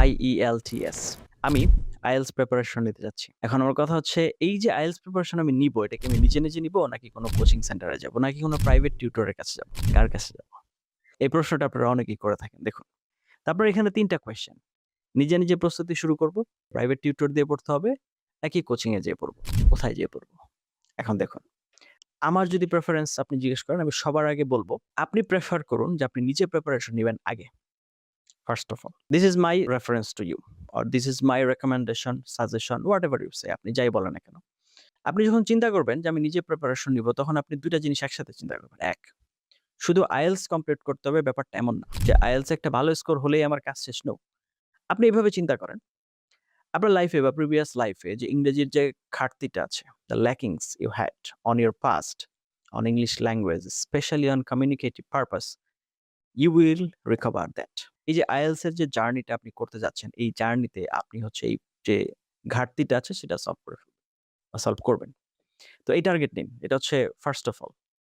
IELTS। আমি IELTS preparation নিতে যাচ্ছি। এখন আমার কথা হচ্ছে এই যে IELTS প্রিপারেশন আমি নিবো, এটা কি আমি নিজে নিবো নাকি কোনো কোচিং সেন্টারে যাবো? নাকি কোনো প্রাইভেট টিউটরের কাছে যাবো? কার কাছে যাবো? এই প্রশ্নটা আপনারা অনেকেই করে থাকেন। দেখুন, তারপর এখানে ৩ টা কোয়েশ্চেন। নিজে প্রস্তুতি শুরু করব, প্রাইভেট টিউটর দিয়ে পড়তে হবে নাকি কোচিং এ যেয়ে পড়বো? কোথায় যেয়ে পড়বো? এখন দেখুন, আমার যদি প্রেফারেন্স আপনি জিজ্ঞেস করেন, আমি সবার আগে বলব, আপনি প্রেফার করুন যে আপনি নিজে প্রিপারেশন নিবেন আগে। First of all, this is my reference to you or this is my recommendation, suggestion, whatever you say, আপনি যাই বলেন না কেন। আপনি যখন চিন্তা করবেন যে আমি নিজে প্রিপারেশন নিব, তখন আপনি ২ টা জিনিস একসাথে চিন্তা করবেন। ১, শুধু IELTS কমপ্লিট করতে হবে ব্যাপারটা এমন না। যে IELTS এ একটা ভালো স্কোর হলেই আমার কাজ শেষ, নো। আপনি এভাবে চিন্তা করেন। আপনার লাইফে বা প্রিভিয়াস লাইফে যে ইংরেজির যে ঘাটতিটা আছে, the lackings you had on your past, on English language, especially on communicative purpose, you will recover that. এই যে IELTS এর যে জার্নিটা আপনি করতে যাচ্ছেন, এই জার্নিতে আপনি হচ্ছে এই যে ঘাটতিটা আছে সেটা সলভ করে ফেলবেন বা সলভ করবেন। তো এই টার্গেট নিন। এটা হচ্ছে ফার্স্ট অফ অল।